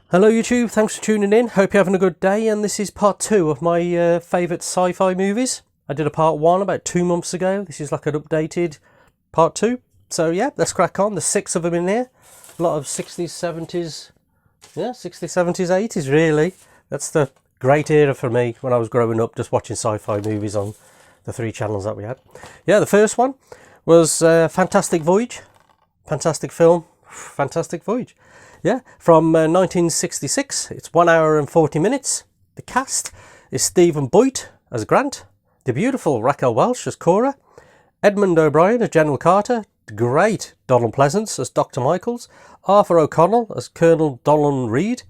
Hello YouTube, thanks for tuning in. Hope you're having a good day, and this is part 2 of my favourite sci-fi movies. I did a part 1 about 2 months ago. This is like an updated part 2. So yeah, let's crack on. There's 6 of them in here. A lot of 60s, 70s, 60s, 70s, 80s really. That's the great era for me when I was growing up, just watching sci-fi movies on the 3 channels that we had. Yeah, the first one was Fantastic Voyage. Fantastic film, Fantastic Voyage. Yeah, from 1966. It's 1 hour and 40 minutes. The cast is Stephen Boyd as Grant, the beautiful Raquel Welch as Cora, Edmund O'Brien as General Carter, the great Donald Pleasance as Dr. Michaels, Arthur O'Connell as Colonel Dolan Reed,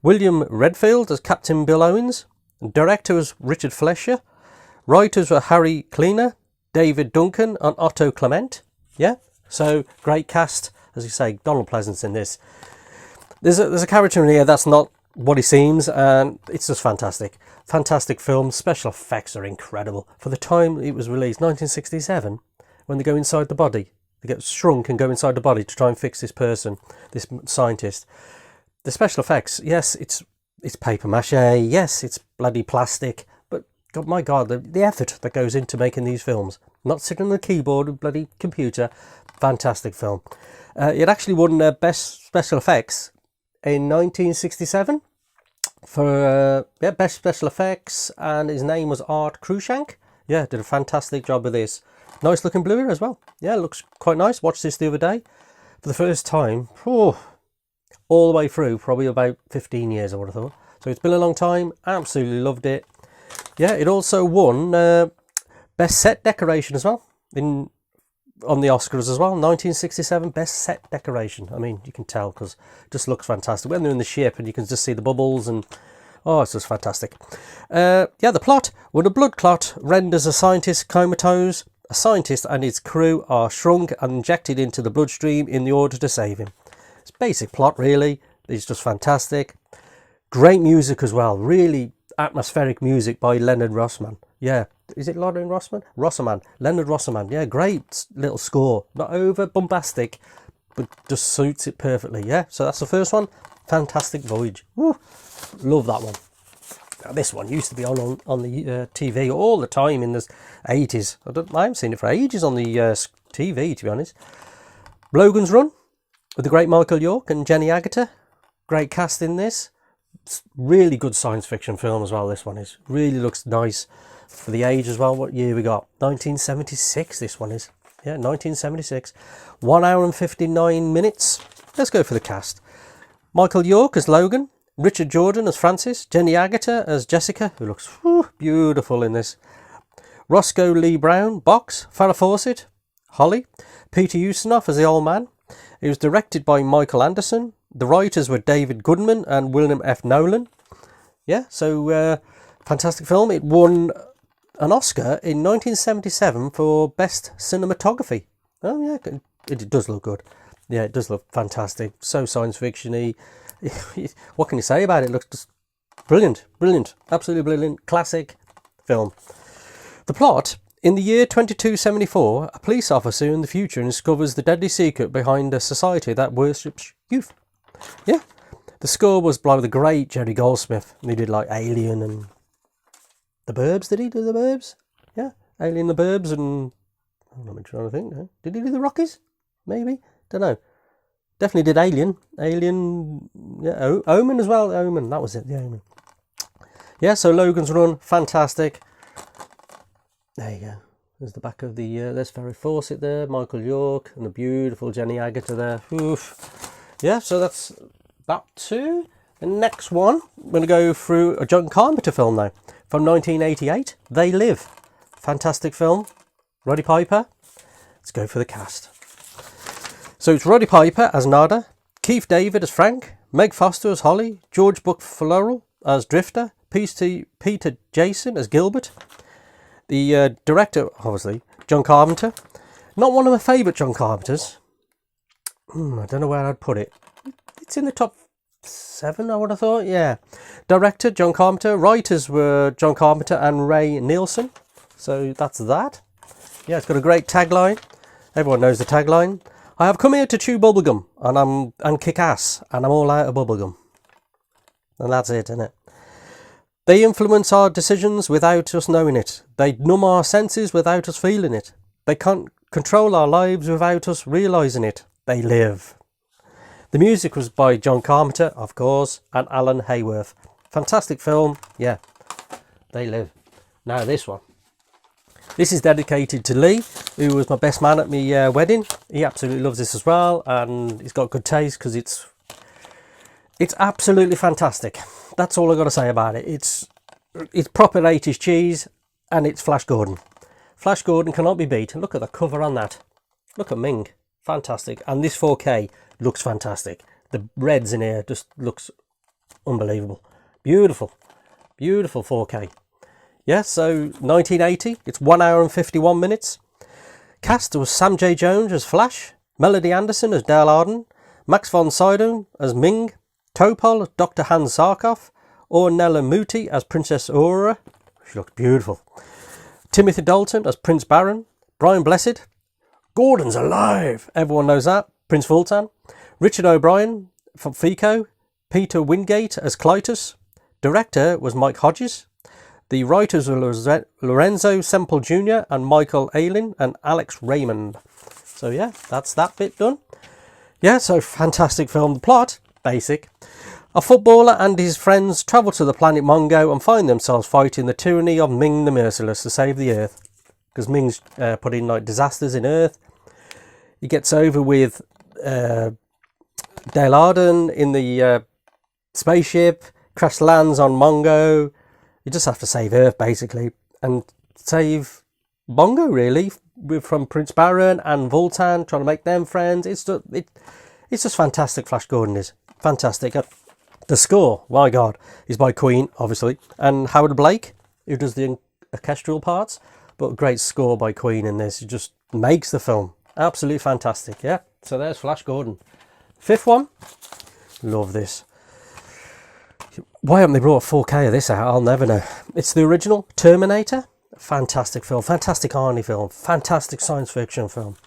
William Redfield as Captain Bill Owens, and director was Richard Fleischer, writers were Harry Cleaner, David Duncan and Otto Clement. Yeah, so great cast. As you say, Donald Pleasance in this. There's a character in here that's not what he seems, and it's just fantastic. Fantastic film. Special effects are incredible. For the time it was released, 1967, when they go inside the body. They get shrunk and go inside the body to try and fix this person, this scientist. The special effects, yes, it's paper mache, yes, it's bloody plastic, but God, my God, the effort that goes into making these films. Not sitting on the keyboard with bloody computer. Fantastic film. It actually won Best Special Effects in 1967 for Best Special Effects, and his name was Art Cruikshank. Yeah, did a fantastic job with this. Nice looking Blu-ray as well. Yeah, looks quite nice. Watched this the other day for the first time. All the way through, probably about 15 years I would have thought. So it's been a long time. Absolutely loved it. Yeah, it also won Best Set Decoration as well on the Oscars as well. 1967 Best Set Decoration. I mean, you can tell because it just looks fantastic when they're in the ship and you can just see the bubbles, and oh, it's just fantastic. Yeah, the plot: when a blood clot renders a scientist comatose, a scientist and his crew are shrunk and injected into the bloodstream in the order to save him. It's basic plot really. It's just fantastic. Great music as well. Really atmospheric music by Leonard Rossman. Yeah, is it Leonard Rossman? Leonard Rossman. Yeah, great little score. Not over bombastic, but just suits it perfectly. Yeah, so that's the first one. Fantastic Voyage. Woo, love that one. Now, this one used to be on the TV all the time in the 80s. I haven't seen it for ages on the TV, to be honest. Logans Run with the great Michael York and Jenny Agutter. Great cast in this. It's really good science fiction film as well. This one is really looks nice for the age as well. What year we got? 1976 this one is. Yeah, 1976. 1 hour and 59 minutes. Let's go for the cast. Michael York as Logan, Richard Jordan as Francis, Jenny Agutter as Jessica, who looks beautiful in this, Roscoe Lee Brown, Box, Farrah Fawcett, Holly, Peter Ustinov as the old man. It was directed by Michael Anderson. The writers were David Goodman and William F. Nolan. Yeah, so fantastic film. It won an Oscar in 1977 for Best Cinematography. Oh yeah, it does look good. Yeah, it does look fantastic. So science fiction-y. What can you say about it? It looks just brilliant, brilliant, absolutely brilliant. Classic film. The plot: in the year 2274, a police officer in the future discovers the deadly secret behind a society that worships youth. Yeah, the score was by the great Jerry Goldsmith. He did like Alien and The Burbs. Did he do The Burbs? Yeah, Alien, The Burbs, and I'm trying to think. Did he do The Rockies? Maybe, don't know. Definitely did Alien. Yeah, Omen as well. Omen, that was it. The Omen. Yeah, so Logan's Run, fantastic. There you go. There's the back of the. There's Farrah Fawcett there, Michael York, and the beautiful Jenny Agutter there. Oof. Yeah, so that's that two. The next one, I'm going to go through a John Carpenter film now. From 1988, They Live. Fantastic film. Roddy Piper. Let's go for the cast. So it's Roddy Piper as Nada, Keith David as Frank, Meg Foster as Holly, George Buck Floral as Drifter, Peter Jason as Gilbert. The director, obviously, John Carpenter. Not one of my favourite John Carpenters. I don't know where I'd put it. It's in the top 7, I would have thought. Yeah. Director, John Carpenter. Writers were John Carpenter and Ray Nielsen. So that's that. Yeah, it's got a great tagline. Everyone knows the tagline. I have come here to chew bubblegum and kick ass, and I'm all out of bubblegum. And that's it, isn't it? They influence our decisions without us knowing it. They numb our senses without us feeling it. They can't control our lives without us realising it. They live. The music was by John Carpenter, of course, and Alan Hayworth. Fantastic film. Yeah, they live. Now this one. This is dedicated to Lee, who was my best man at my wedding. He absolutely loves this as well, and he's got good taste because it's absolutely fantastic. That's all I've got to say about it. It's proper 80s cheese, and it's Flash Gordon. Flash Gordon cannot be beat. Look at the cover on that. Look at Ming. Fantastic. And this 4K looks fantastic. The reds in here just looks unbelievable. Beautiful. Beautiful 4K. Yeah, so 1980. It's 1 hour and 51 minutes. Cast was Sam J. Jones as Flash, Melody Anderson as Dale Arden, Max von Sydow as Ming, Topol as Dr. Hans Zarkov, Ornella Muti as Princess Aurora. She looks beautiful. Timothy Dalton as Prince Baron, Brian Blessed, Gordon's alive, everyone knows that, Prince Fultan, Richard O'Brien from FICO, Peter Wingate as Clytus. Director was Mike Hodges. The writers were Lorenzo Semple Jr. and Michael Ayling and Alex Raymond. So yeah, that's that bit done. Yeah, so fantastic film. The plot, basic. A footballer and his friends travel to the planet Mongo and find themselves fighting the tyranny of Ming the Merciless to save the Earth. Because Ming's put in like disasters in Earth. He gets over with Dale Arden in the spaceship, crash lands on Mongo. You just have to save Earth, basically, and save Mongo, really, from Prince Baron and Vultan, trying to make them friends. It's just fantastic, Flash Gordon is. Fantastic. The score, my God, is by Queen, obviously, and Howard Blake, who does the orchestral parts, but a great score by Queen in this. It just makes the film. Absolutely fantastic, yeah. So there's Flash Gordon. Fifth one. Love this. Why haven't they brought 4K of this out? I'll never know. It's the original Terminator. Fantastic film. Fantastic Arnie film. Fantastic science fiction film.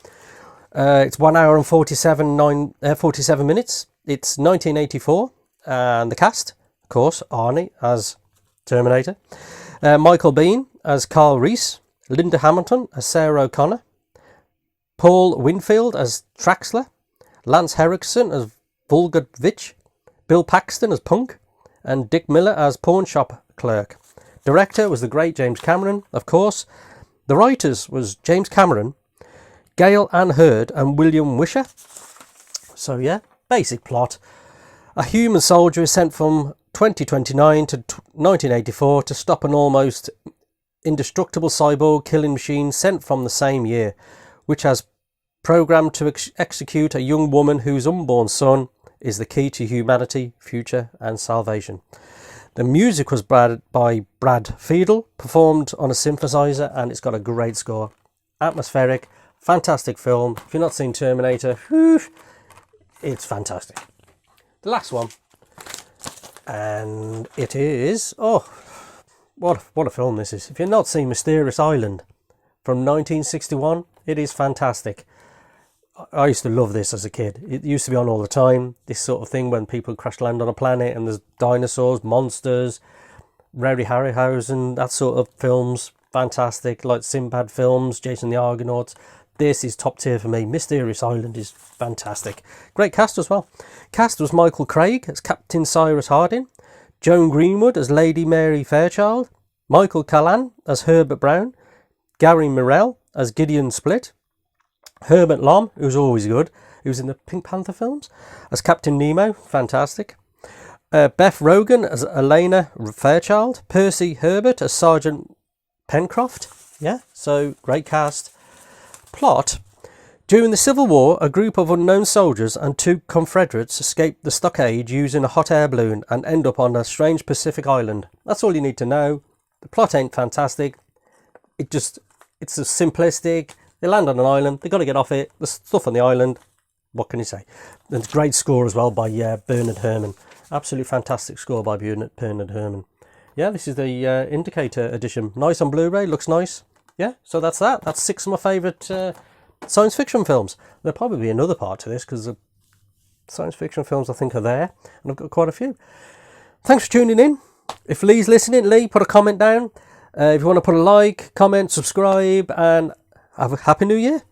It's 1 hour and 47 minutes. It's 1984. And the cast, of course, Arnie as Terminator. Michael Biehn as Carl Reese. Linda Hamilton as Sarah O'Connor. Paul Winfield as Traxler. Lance Henriksen as Vulgarovich. Bill Paxton as Punk. And Dick Miller as pawn shop clerk. Director was the great James Cameron, of course. The writers was James Cameron, Gail Ann Hurd and William Wisher. So yeah, basic plot. A human soldier is sent from 2029 to 1984 to stop an almost indestructible cyborg killing machine sent from the same year, which has programmed to execute a young woman whose unborn son is the key to humanity, future and salvation. The music was by Brad Fiedel, performed on a synthesizer, and it's got a great score. Atmospheric, fantastic film. If you've not seen Terminator, whew, it's fantastic. The last one, and it is, oh, what a film this is. If you've not seen Mysterious Island from 1961, it is fantastic. I used to love this as a kid. It used to be on all the time. This sort of thing when people crash land on a planet and there's dinosaurs, monsters, Rowdy Harryhausen, that sort of films. Fantastic. Like Sinbad films, Jason the Argonauts. This is top tier for me. Mysterious Island is fantastic. Great cast as well. Cast was Michael Craig as Captain Cyrus Harding. Joan Greenwood as Lady Mary Fairchild. Michael Callan as Herbert Brown. Gary Morrell as Gideon Split. Herbert Lom, who's always good, who's in the Pink Panther films, as Captain Nemo, fantastic. Beth Rogan as Elena Fairchild. Percy Herbert as Sergeant Pencroft. Yeah, so great cast. Plot. During the Civil War, a group of unknown soldiers and two Confederates escaped the stockade using a hot air balloon and end up on a strange Pacific island. That's all you need to know. The plot ain't fantastic. It's a simplistic. They land on an island, they've got to get off it, there's stuff on the island, what can you say? There's a great score as well by Bernard Herrmann. Absolutely fantastic score by Bernard Herrmann. Yeah, this is the Indicator edition. Nice on Blu-ray, looks nice. Yeah, so that's that. That's 6 of my favourite science fiction films. There'll probably be another part to this because the science fiction films I think are there, and I've got quite a few. thanks for tuning in. If Lee's listening, Lee, put a comment down. If you want to put a like, comment, subscribe, and have a happy new year.